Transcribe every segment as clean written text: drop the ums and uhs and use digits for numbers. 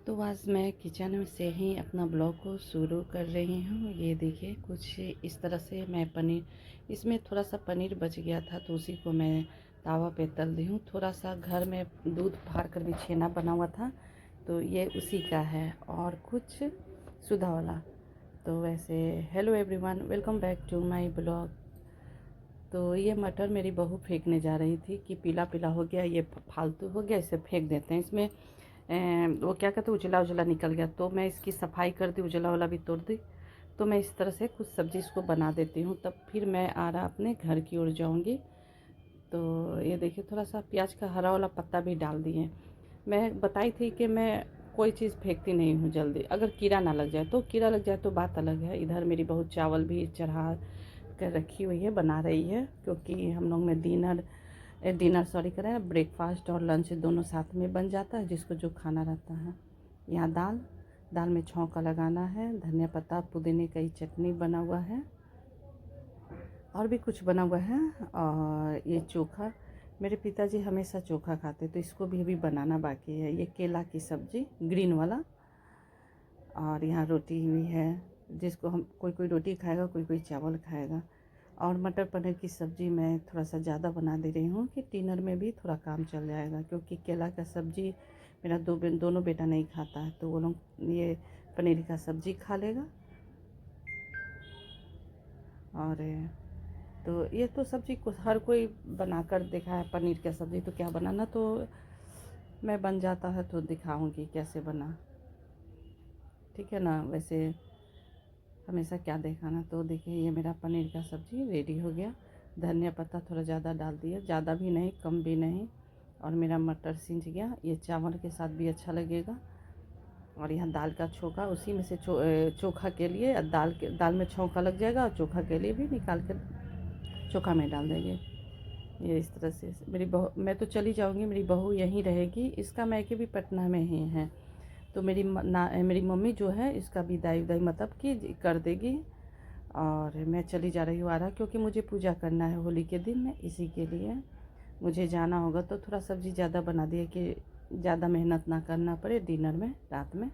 तो आज मैं किचन से ही अपना ब्लॉग को शुरू कर रही हूँ। ये देखिए कुछ इस तरह से मैं पनीर, इसमें थोड़ा सा पनीर बच गया था तो उसी को मैं तावा पे तल दी हूँ। थोड़ा सा घर में दूध फाड़ कर भी छेना बना हुआ था तो ये उसी का है, और कुछ सुधा वाला। तो वैसे hello everyone, welcome back to my blog. तो ये मटर मेरी बहू फेंकने जा रही थी कि पीला पीला हो गया, ये फालतू हो गया, इसे फेंक देते हैं। इसमें वो क्या कहते हैं, उजला उजला निकल गया, तो मैं इसकी सफाई कर दी, उजला वाला भी तोड़ दी। तो मैं इस तरह से कुछ सब्ज़ी इसको बना देती हूँ, तब फिर मैं आ रहा अपने घर की ओर जाऊँगी। तो ये देखिए थोड़ा सा प्याज का हरा वाला पत्ता भी डाल दिए। मैं बताई थी कि मैं कोई चीज़ फेंकती नहीं हूँ जल्दी, अगर कीड़ा ना लग जाए। तो कीड़ा लग जाए तो बात अलग है। इधर मेरी बहू चावल भी चढ़ा कर रखी हुई है, बना रही है, क्योंकि हम लोग में डिनर करें, ब्रेकफास्ट और लंच दोनों साथ में बन जाता है, जिसको जो खाना रहता है। यहाँ दाल में छौंका लगाना है, धनिया पत्ता पुदीने की चटनी बना हुआ है, और भी कुछ बना हुआ है। और ये चोखा, मेरे पिताजी हमेशा चोखा खाते, तो इसको भी अभी बनाना बाकी है। ये केला की सब्ज़ी ग्रीन वाला, और यहाँ रोटी भी है, जिसको हम कोई कोई रोटी खाएगा, कोई कोई चावल खाएगा। और मटर पनीर की सब्ज़ी मैं थोड़ा सा ज़्यादा बना दे रही हूँ कि डिनर में भी थोड़ा काम चल जाएगा, क्योंकि केला का सब्ज़ी मेरा दोनों बेटा नहीं खाता है, तो वो लोग ये पनीर का सब्ज़ी खा लेगा। और तो ये तो सब्ज़ी को हर कोई बनाकर देखा है, पनीर का सब्ज़ी तो क्या बनाना, तो मैं बन जाता है तो दिखाऊंगी कैसे बना, ठीक है ना। वैसे हमेशा क्या दिखाना। तो देखिए ये मेरा पनीर का सब्ज़ी रेडी हो गया। धनिया पत्ता थोड़ा ज़्यादा डाल दिया, ज़्यादा भी नहीं कम भी नहीं, और मेरा मटर सिंच गया। ये चावल के साथ भी अच्छा लगेगा। और यहाँ दाल का छोंका, उसी में से चोखा के लिए दाल में छौंका लग जाएगा, और चोखा के लिए भी निकाल कर चोखा में डाल देंगे। ये इस तरह से मेरी बहू, मैं तो चली जाऊँगी, मेरी बहू यहीं रहेगी, इसका मायके भी पटना में ही है। तो मेरी मम्मी जो है इसका विदाई मतलब कि कर देगी। और मैं चली जा रही हूँ आरा, क्योंकि मुझे पूजा करना है होली के दिन में, इसी के लिए मुझे जाना होगा। तो थोड़ा सब्ज़ी ज़्यादा बना दिए कि ज़्यादा मेहनत ना करना पड़े डिनर में रात में।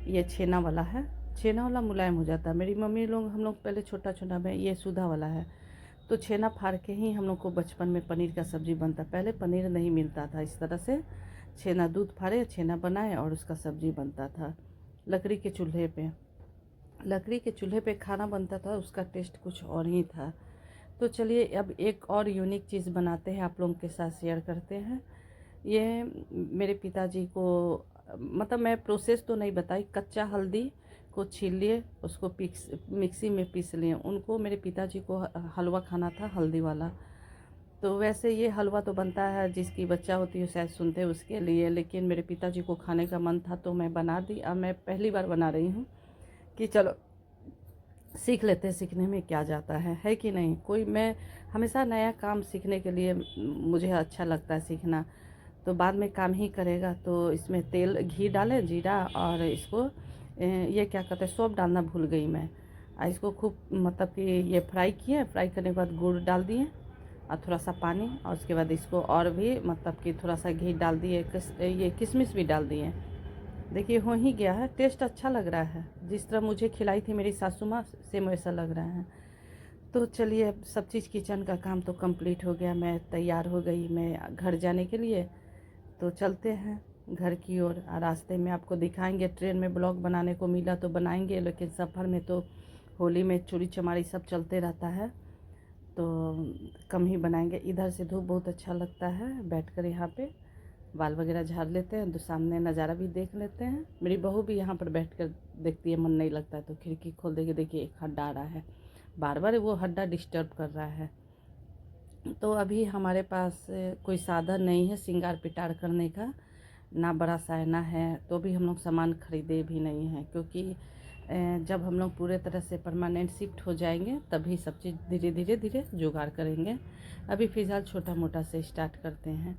ये छेना वाला है, छेना वाला मुलायम हो जाता है। मेरी मम्मी लोग, हम लोग पहले छोटा छोटा में, ये सुधा वाला है, तो छेना फाड़ के ही हम लोग को बचपन में पनीर का सब्ज़ी बनता। पहले पनीर नहीं मिलता था, इस तरह से छेना दूध फाड़े, छेना बनाए और उसका सब्ज़ी बनता था। लकड़ी के चूल्हे पे लकड़ी के चूल्हे पे खाना बनता था, उसका टेस्ट कुछ और ही था। तो चलिए अब एक और यूनिक चीज़ बनाते हैं, आप लोगों के साथ शेयर करते हैं। ये मेरे पिताजी को, मतलब मैं प्रोसेस तो नहीं बताई, कच्चा हल्दी को छील लिए, उसको मिक्सी में पीस लिए। उनको, मेरे पिताजी को हलवा खाना था हल्दी वाला। तो वैसे ये हलवा तो बनता है, जिसकी बच्चा होती है शायद सुनते हैं उसके लिए, लेकिन मेरे पिताजी को खाने का मन था तो मैं बना दी। अब मैं पहली बार बना रही हूँ कि चलो सीख लेते हैं, सीखने में क्या जाता है कि नहीं। कोई, मैं हमेशा नया काम सीखने के लिए मुझे अच्छा लगता है सीखना, तो बाद में काम ही करेगा। तो इसमें तेल घी डालें, जीरा, और इसको ये क्या कहते हैं, सौंफ डालना भूल गई मैं। इसको खूब मतलब कि ये फ्राई किए, फ्राई करने के बाद गुड़ डाल दिए, और थोड़ा सा पानी, और उसके बाद इसको और भी मतलब कि थोड़ा सा घी डाल दिए, ये किशमिश भी डाल दिए। देखिए हो ही गया है, टेस्ट अच्छा लग रहा है, जिस तरह मुझे खिलाई थी मेरी सासू माँ, सेम वैसा लग रहा है। तो चलिए अब सब चीज़, किचन का काम तो कंप्लीट हो गया, मैं तैयार हो गई मैं घर जाने के लिए। तो चलते हैं घर की ओर। रास्ते में आपको दिखाएंगे, ट्रेन में ब्लॉग बनाने को मिला तो बनाएंगे, लेकिन सफ़र में तो होली में चोरी चमारी सब चलते रहता है, तो कम ही बनाएंगे। इधर से धूप बहुत अच्छा लगता है, बैठकर यहाँ पे बाल वगैरह झाड़ लेते हैं, तो सामने नज़ारा भी देख लेते हैं। मेरी बहू भी यहाँ पर बैठकर देखती है, मन नहीं लगता है तो खिड़की खोल देगी। देखिए एक हड्डा आ रहा है, बार बार वो हड्डा डिस्टर्ब कर रहा है। तो अभी हमारे पास कोई साधन नहीं है सिंगार पिटार करने का, ना बड़ा सायना है, तो भी हम लोग सामान खरीदे भी नहीं हैं, क्योंकि जब हम लोग पूरे तरह से परमानेंट शिफ्ट हो जाएंगे तभी सब चीज़ धीरे धीरे धीरे जुगाड़ करेंगे। अभी फ़िलहाल छोटा मोटा से स्टार्ट करते हैं,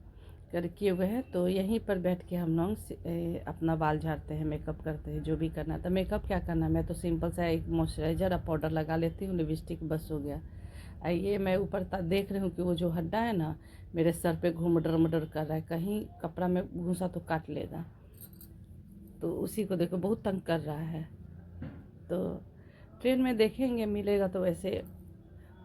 कर किए हुए हैं। तो यहीं पर बैठ के हम लोग अपना बाल झाड़ते हैं, मेकअप करते हैं, जो भी करना था। मेकअप क्या करना, मैं तो सिंपल सा एक मॉइस्चराइज़र और पाउडर लगा लेती हूँ, लिपस्टिक, बस हो गया। ये मैं ऊपर देख रही हूँ कि वो जो हड्डा है ना मेरे सर पे घूम डर मडर कर रहा है, कहीं कपड़ा में घुसा तो काट लेगा। तो उसी को देखो बहुत तंग कर रहा है। तो ट्रेन में देखेंगे मिलेगा तो, वैसे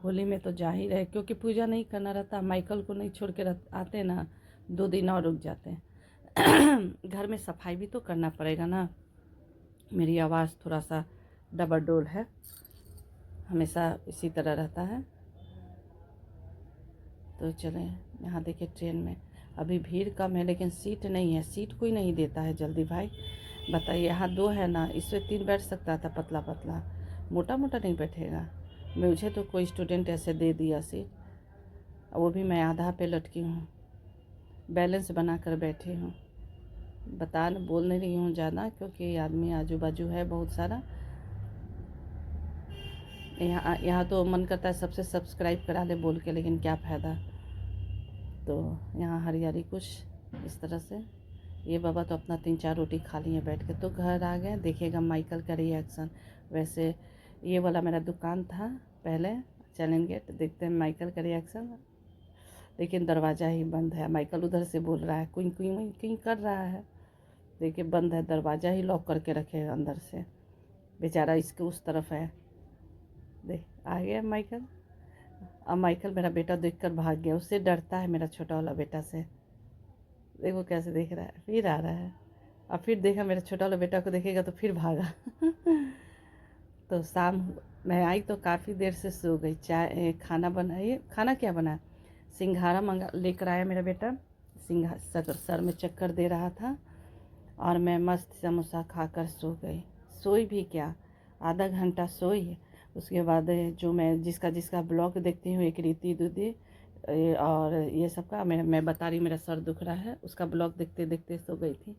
होली में तो जा ही रहे क्योंकि पूजा नहीं करना रहता। माइकल को नहीं छोड़ के आते ना, 2 दिन और रुक जाते हैं। घर में सफाई भी तो करना पड़ेगा ना। मेरी आवाज़ थोड़ा सा डबल डोल है, हमेशा इसी तरह रहता है। तो चलें, यहाँ देखिए ट्रेन में अभी भीड़ कम है लेकिन सीट नहीं है, सीट कोई नहीं देता है जल्दी भाई। बताइए, यहाँ 2 है ना, इसमें 3 बैठ सकता था, पतला पतला, मोटा मोटा नहीं बैठेगा। मुझे तो कोई स्टूडेंट ऐसे दे दिया सीट, वो भी मैं आधा पे लटकी हूँ, बैलेंस बना कर बैठी हूँ। बोल नहीं रही हूँ ज़्यादा क्योंकि आदमी आजू बाजू है बहुत सारा। यहाँ तो मन करता है सबसे सब्सक्राइब करा ले बोल के, लेकिन क्या फ़ायदा। तो यहाँ हरियाली कुछ इस तरह से। ये बाबा तो अपना 3-4 रोटी खा लिए बैठ के, तो घर आ गए। देखिएगा माइकल का रिएक्शन। वैसे ये वाला मेरा दुकान था पहले, चलेंगे तो देखते हैं माइकल का रिएक्शन। लेकिन दरवाज़ा ही बंद है, माइकल उधर से बोल रहा है, कुई कुई कुई कर रहा है। देखिए बंद है, दरवाज़ा ही लॉक करके रखे अंदर से, बेचारा इसके उस तरफ है। देख आ गया माइकल। अब माइकल मेरा बेटा देखकर भाग गया, उससे डरता है मेरा छोटा वाला बेटा से। देखो कैसे देख रहा है, फिर आ रहा है। अब फिर देखा मेरा छोटा वाला बेटा को देखेगा तो फिर भागा। तो शाम मैं आई तो काफ़ी देर से सो गई। चाय खाना बनाइए, खाना क्या बना, सिंघाड़ा मंगा लेकर आया मेरा बेटा। सर में चक्कर दे रहा था और मैं मस्त समोसा खाकर सो गई। सोई भी क्या, आधा घंटा सोई। उसके बाद जो मैं जिसका ब्लॉग देखती हूँ, एक रीति दीदी और ये सब का, मैं बता रही मेरा सर दुख रहा है, उसका ब्लॉग देखते देखते सो गई थी।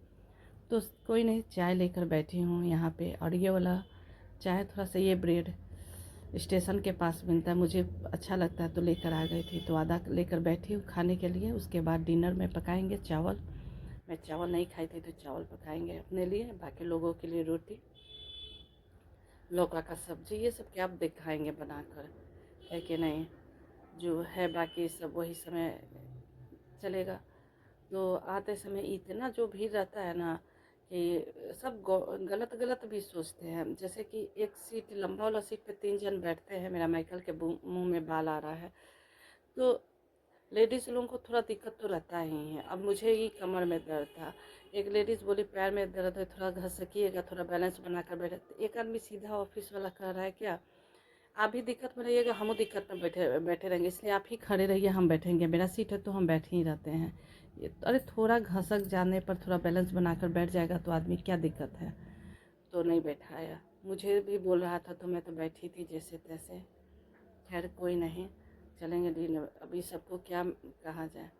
तो कोई नहीं, चाय लेकर बैठी हूँ यहाँ पे। और ये वाला चाय थोड़ा सा, ये ब्रेड स्टेशन के पास मिलता है, मुझे अच्छा लगता है तो लेकर आ गई थी। तो आधा लेकर बैठी हूँ खाने के लिए। उसके बाद डिनर में पकाएंगे चावल। मैं चावल नहीं खाई थी तो चावल पकाएंगे अपने लिए, बाकी लोगों के लिए रोटी, लौका का सब्जी, ये सब क्या आप दिखाएंगे बनाकर, है कि नहीं। जो है बाकी सब वही समय चलेगा। तो आते समय इतना जो भीड़ रहता है ना कि सब गलत गलत भी सोचते हैं। जैसे कि एक सीट, लंबा वाला सीट पे 3 जन बैठते हैं, मेरा माइकल के मुंह में बाल आ रहा है। तो लेडीज़ लोगों को थोड़ा दिक्कत तो रहता ही है। अब मुझे ही कमर में दर्द था, एक लेडीज़ बोली पैर में दर्द है, थोड़ा घसकिएगा, थोड़ा बैलेंस बनाकर बैठे। एक आदमी सीधा ऑफिस वाला कह रहा है क्या आप भी दिक्कत में रहिएगा, हम दिक्कत में बैठे बैठे रहेंगे, इसलिए आप ही खड़े रहिए, हम बैठेंगे, मेरा सीट है तो हम बैठे ही रहते हैं। अरे थोड़ा घसक जाने पर थोड़ा बैलेंस बनाकर बैठ जाएगा तो आदमी, क्या दिक्कत है। तो नहीं बैठाया, मुझे भी बोल रहा था तो मैं तो बैठी थी जैसे तैसे। खैर कोई नहीं, चलेंगे डिनर। अभी सबको क्या कहा जाए।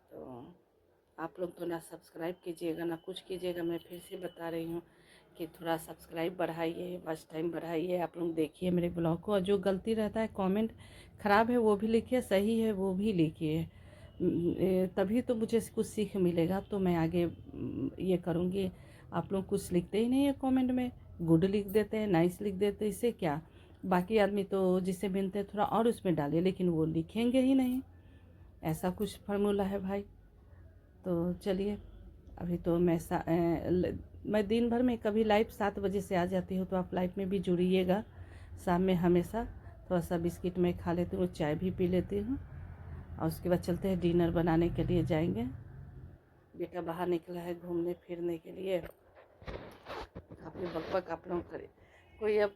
तो आप लोग तो ना सब्सक्राइब कीजिएगा ना कुछ कीजिएगा। मैं फिर से बता रही हूँ कि थोड़ा सब्सक्राइब बढ़ाइए, वॉच टाइम बढ़ाइए। आप लोग देखिए मेरे ब्लॉग को, और जो गलती रहता है, कमेंट ख़राब है वो भी लिखिए, सही है वो भी लिखिए। तभी तो मुझे कुछ सीख मिलेगा, तो मैं आगे ये करूँगी। आप लोग कुछ लिखते ही नहीं है कमेंट में, गुड लिख देते हैं, नाइस लिख देते हैं, इससे क्या। बाकी आदमी तो जिससे मिलते हैं थोड़ा और उसमें डालिए, लेकिन वो लिखेंगे ही नहीं। ऐसा कुछ फार्मूला है भाई। तो चलिए, अभी तो मैं दिन भर में कभी लाइव 7 बजे से आ जाती हूँ, तो आप लाइव में भी जुड़िएगा। शाम में हमेशा थोड़ा सा बिस्किट मैं खा लेती हूँ, चाय भी पी लेती हूँ, और उसके बाद चलते हैं डिनर बनाने के लिए जाएंगे। बेटा बाहर निकला है घूमने फिरने के लिए, काफ़ी बकबक आप लोग करे कोई। अब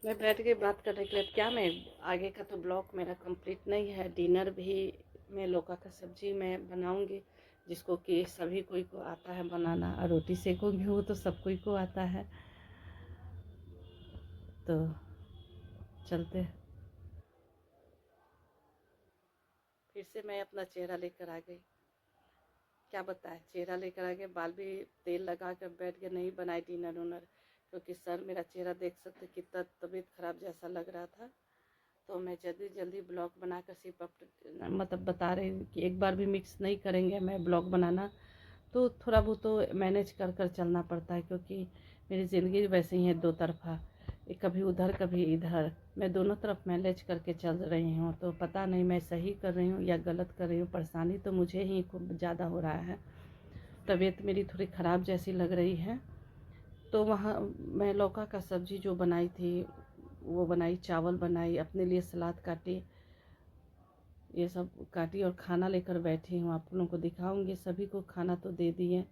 मैं बैठ के बात करने के लिए, अब क्या मैं आगे का तो ब्लॉग मेरा कंप्लीट नहीं है। डिनर भी मैं लौका का सब्ज़ी मैं बनाऊंगी, जिसको कि सभी कोई को आता है बनाना, और रोटी सेकूंगी वो तो सब कोई को आता है। तो चलते, फिर से मैं अपना चेहरा लेकर आ गई, क्या बताएं, चेहरा लेकर आ गए। बाल भी तेल लगा कर बैठ के नहीं बनाए डिनर उनर, क्योंकि सर मेरा चेहरा देख सकते कितना तबीयत ख़राब जैसा लग रहा था। तो मैं जल्दी जल्दी ब्लॉग बनाकर सिर्फ मतलब बता रही हूँ कि एक बार भी मिक्स नहीं करेंगे मैं ब्लॉग बनाना। तो थोड़ा बहुत तो मैनेज कर कर चलना पड़ता है, क्योंकि मेरी ज़िंदगी वैसे ही है, 2 तरफ़ा, कभी उधर कभी इधर, मैं दोनों तरफ मैनेज करके चल रही हूँ। तो पता नहीं मैं सही कर रही हूँ या गलत कर रही हूँ, परेशानी तो मुझे ही खूब ज़्यादा हो रहा है। तबीयत मेरी थोड़ी ख़राब जैसी लग रही है। तो वहाँ मैं लौका का सब्ज़ी जो बनाई थी वो बनाई, चावल बनाई, अपने लिए सलाद काटी, ये सब काटी और खाना लेकर बैठी हूँ। आप लोगों को दिखाऊंगी, सभी को खाना तो दे दिए।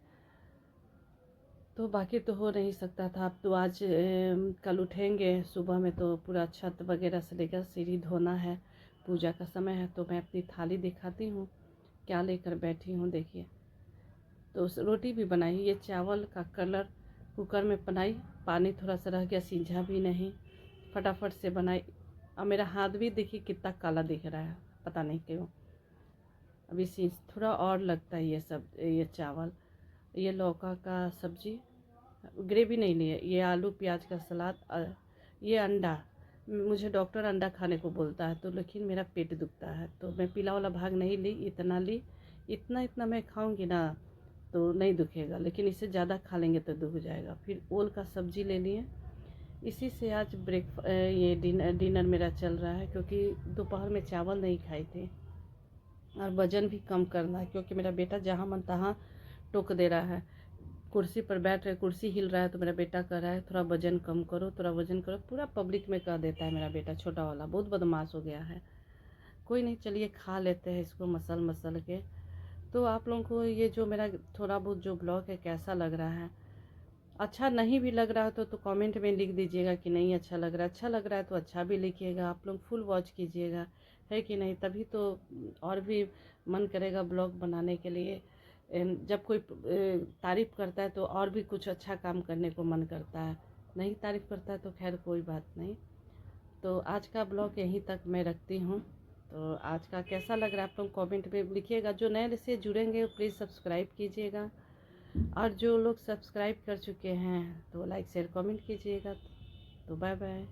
तो बाकी तो हो नहीं सकता था। अब तो आज कल उठेंगे सुबह में तो पूरा छत वगैरह से लेकर सीढ़ी धोना है, पूजा का समय है। तो मैं अपनी थाली दिखाती हूँ क्या लेकर बैठी हूँ, देखिए। तो उस रोटी भी बनाई, ये चावल का कलर कुकर में बनाई, पानी थोड़ा सा रह गया, सीझा भी नहीं, फटाफट से बनाई। और मेरा हाथ भी देखिए कितना काला दिख रहा है, पता नहीं क्यों। अभी सीझ थोड़ा और लगता है ये चावल। ये लौका का सब्ज़ी, ग्रेवी नहीं ली है, ये आलू प्याज का सलाद, ये अंडा। मुझे डॉक्टर अंडा खाने को बोलता है तो, लेकिन मेरा पेट दुखता है तो मैं पीला वाला भाग नहीं ली, इतना ली। इतना मैं खाऊंगी ना तो नहीं दुखेगा, लेकिन इससे ज़्यादा खा लेंगे तो दुख जाएगा। फिर ओल का सब्ज़ी ले लिए। इसी से आज ये डिनर मेरा चल रहा है, क्योंकि दोपहर में चावल नहीं खाए थे। और वज़न भी कम करना है, क्योंकि मेरा बेटा जहाँ मन तहाँ टोक दे रहा है। कुर्सी पर बैठ रहे, कुर्सी हिल रहा है तो मेरा बेटा कह रहा है थोड़ा वज़न कम करो, थोड़ा वज़न करो। पूरा पब्लिक में कह देता है मेरा बेटा, छोटा वाला बहुत बदमाश हो गया है। कोई नहीं, चलिए खा लेते हैं इसको मसल मसल के। तो आप लोगों को ये जो मेरा थोड़ा बहुत जो ब्लॉग है कैसा लग रहा है? अच्छा नहीं भी लग रहा है तो कमेंट में लिख दीजिएगा कि नहीं अच्छा लग रहा है। अच्छा लग रहा है तो अच्छा भी लिखिएगा। आप लोग फुल वॉच कीजिएगा, है कि नहीं? तभी तो और भी मन करेगा ब्लॉग बनाने के लिए। जब कोई तारीफ़ करता है तो और भी कुछ अच्छा काम करने को मन करता है, नहीं तारीफ़ करता है तो खैर कोई बात नहीं। तो आज का ब्लॉग यहीं तक मैं रखती हूँ। तो आज का कैसा लग रहा है आप लोग कमेंट में लिखिएगा। जो नए से जुड़ेंगे प्लीज़ सब्सक्राइब कीजिएगा, और जो लोग सब्सक्राइब कर चुके हैं तो लाइक शेयर कमेंट कीजिएगा। तो बाय बाय।